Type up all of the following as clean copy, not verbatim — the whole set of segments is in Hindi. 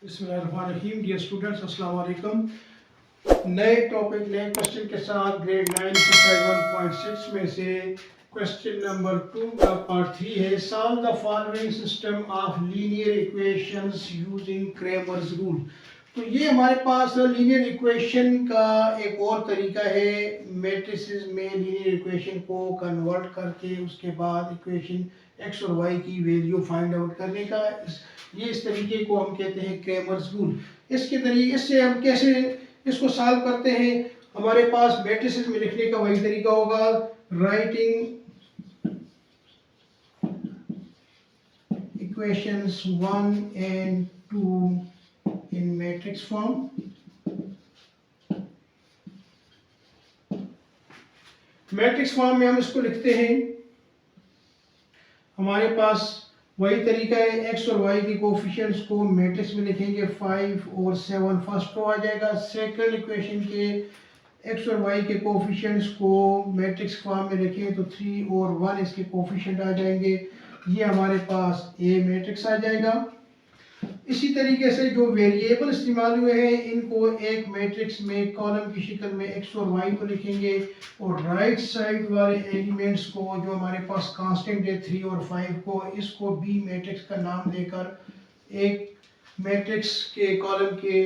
बिस्मिल्लाहिर्रहमानिर्रहीम। डियर स्टूडेंट्स, अस्सलाम वालेकुम। नए टॉपिक नए क्वेश्चन के साथ ग्रेड 9 एक्सरसाइज 1.6 में से क्वेश्चन नंबर 2 का पार्ट 3 है। Solve the following system of linear equations using Cramer's rule. तो ये हमारे पास लीनियर इक्वेशन का एक और तरीका है मैट्रिसेस में लीनियर इक्वेशन को कन्वर्ट करके उसके बाद इक्वेशन एक्स और वाई की वैल्यू फाइंड आउट करने का। इस तरीके को हम कहते हैं क्रेमर्स रूल। इसके तरीके इससे हम कैसे इसको सॉल्व करते हैं। हमारे पास मैट्रिसेस में लिखने का वही तरीका होगा, writing equations 1 and 2 in matrix form। Matrix form में हम इसको लिखते हैं। हमारे पास वही तरीका है, एक्स और वाई के कोफिशिएंट्स को मैट्रिक्स में लिखेंगे 5 और 7 फर्स्ट रो आ जाएगा। सेकंड इक्वेशन के एक्स और वाई के कोफिशिएंट्स को मैट्रिक्स फॉर्म में लिखें तो 3 और 1 इसके कोफिशिएंट आ जाएंगे। ये हमारे पास ए मैट्रिक्स आ जाएगा। इसी तरीके से जो वेरिएबल इस्तेमाल हुए हैं इनको एक मैट्रिक्स में कॉलम की शक्ल में एक्स और वाई को लिखेंगे और राइट साइड वाले एलिमेंट्स को जो हमारे पास कांस्टेंट है 3 और 5 को इसको बी मैट्रिक्स का नाम देकर एक मैट्रिक्स के कॉलम के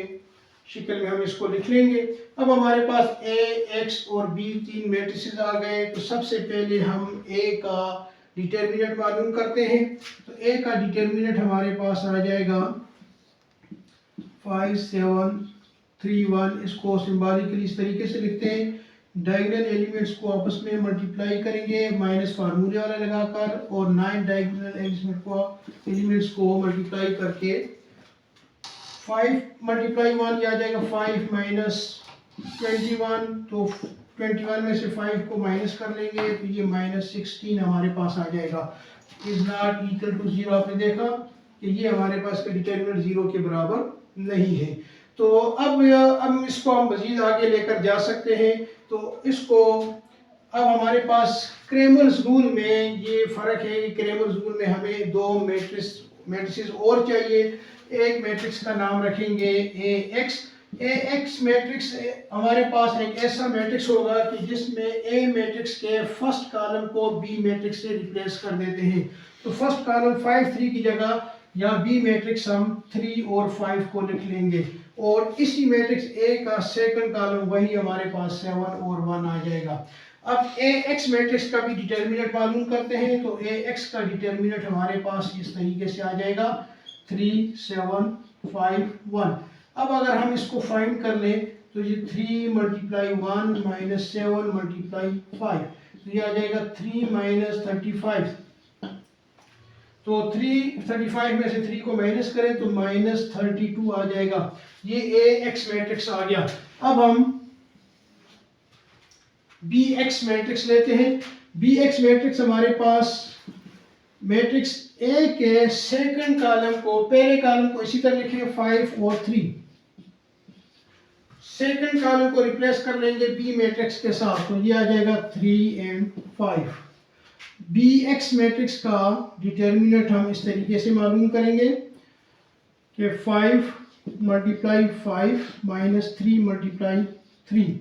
शक्ल में हम इसको लिख लेंगे। अब हमारे पास ए, एक्स और बी तीन मैट्रिसेस आ गए। तो सबसे पहले हम ए का डिटर्मिनेंट मालूम करते हैं। तो ए का डिटर्मिनेंट हमारे पास आ जाएगा 5 7 3 1। इसको सिंबॉलिकली इस तरीके से लिखते हैं, डायगोनल एलिमेंट्स को आपस में मल्टीप्लाई करेंगे माइनस फार्मूले वाला लगाकर और 9 डायगोनल एलिमेंट्स को मल्टीप्लाई करके 5 मल्टीप्लाई 1 आ जाएगा 5 माइनस 21। तो 21 में से 5 को माइनस कर लेंगे तो ये माइनस 16 हमारे पास आ जाएगा। Is not equal to 0। आपने देखा कि ये हमारे पास का डिटर्मिनेंट 0 के बराबर नहीं है। तो अब इसको हम मजीद आगे लेकर जा सकते हैं। तो इसको अब हमारे पास क्रेमर्स रूल में ये फ़र्क है कि क्रेमर्स रूल में हमें दो मैट्रिसेस और चाहिए। एक मैट्रिक्स का नाम रखेंगे ए एक्स मैट्रिक्स। हमारे पास एक ऐसा मैट्रिक्स होगा कि जिसमें ए मैट्रिक्स के फर्स्ट कॉलम को बी मैट्रिक्स से रिप्लेस कर देते हैं। तो फर्स्ट कॉलम 5 3 की जगह या बी मैट्रिक्स हम 3 और 5 को लिख लेंगे और इसी मैट्रिक्स ए का सेकंड कॉलम वही हमारे पास 7 और 1 आ जाएगा। अब ए एक्स मैट्रिक्स का भी डिटर्मिनेंट मालूम करते हैं। तो ए एक्स का डिटर्मिनेंट हमारे पास इस तरीके से आ जाएगा 3 7 5 1। अब अगर हम इसको फाइंड कर लें तो ये 3 मल्टीप्लाई 1 माइनस 7 मल्टीप्लाई 5 तो ये आ जाएगा 3 माइनस 35। तो 35 में से 3 को माइनस करें तो माइनस 32 आ जाएगा। ये ए एक्स मैट्रिक्स आ गया। अब हम बी एक्स मैट्रिक्स लेते हैं। बी एक्स मैट्रिक्स हमारे पास मैट्रिक्स ए के सेकंड कॉलम को पहले कॉलम को इसी तरह लिखें 5 और 3। सेकंड कॉलम को रिप्लेस कर लेंगे बी मैट्रिक्स के साथ तो ये आ जाएगा 3 and 5। बी एक्स मैट्रिक्स का डिटर्मिनेंट हम इस तरीके से मालूम करेंगे कि 5 मल्टीप्लाई 5 माइनस 3 मल्टीप्लाई 3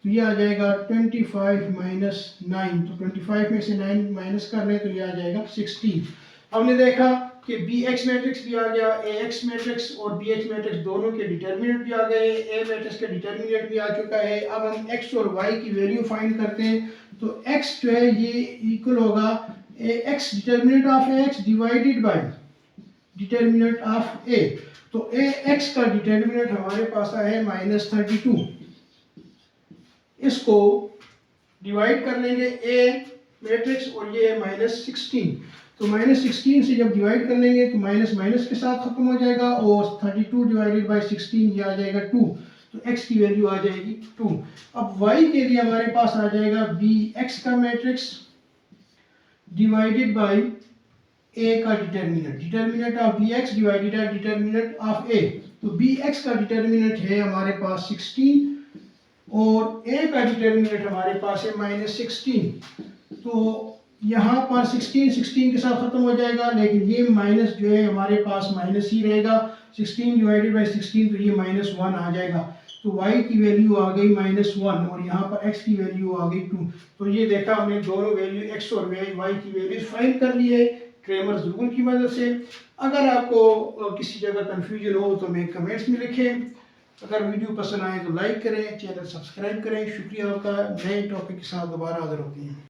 तो ये आ जाएगा 25 माइनस 9। तो 25 में से 9 माइनस कर रहे तो ये आ जाएगा 16। हमने देखा कि बी एक्स मैट्रिक्स भी आ गया, ए एक्स मैट्रिक्स और बी एक्स मैट्रिक्स दोनों के डिटर्मिनेंट भी आ गए, ए मैट्रिक्स का डिटर्मिनेंट भी आ चुका है। अब हम एक्स और वाई की वैल्यू फाइंड करते हैं। तो एक्स जो है ये इक्वल होगा A x determinant of A x divided by determinant of A. तो ए एक्स का डिटर्मिनेंट हमारे पास है माइनस 32। इसको डिवाइड कर लेंगे ए मैट्रिक्स और ये है माइनस 16। तो माइनस 16 से जब डिवाइड कर लेंगे तो माइनस माइनस के साथ खत्म हो जाएगा और 32 डिवाइडेड बाय 16 ये आ जाएगा 2। तो x की वैल्यू आ जाएगी 2। अब y के लिए हमारे पास आ जाएगा बी एक्स का मैट्रिक्स डिवाइडेड बाय a का determinant of B X divided by determinant of a। तो बी एक्स का डिटर्मिनेंट है हमारे पास 16 और a का डिटर्मिनेंट हमारे पास है माइनस 16। तो यहाँ पर 16 के साथ ख़त्म हो जाएगा, लेकिन ये माइनस जो है हमारे पास माइनस ही रहेगा। 16 डिवाइडेड बाई 16 तो ये -1 आ जाएगा। तो y की वैल्यू आ गई -1 और यहाँ पर x की वैल्यू आ गई 2। तो ये देखा हमने दोनों वैल्यू x और y की वैल्यू फाइंड कर ली है क्रेमर्स रूल की मदद से। अगर आपको किसी जगह कन्फ्यूजन हो तो हमें कमेंट्स में लिखें। अगर वीडियो पसंद आए तो लाइक करें, चैनल सब्सक्राइब करें। शुक्रिया आपका। नए टॉपिक के साथ दोबारा हाजिर होते हैं।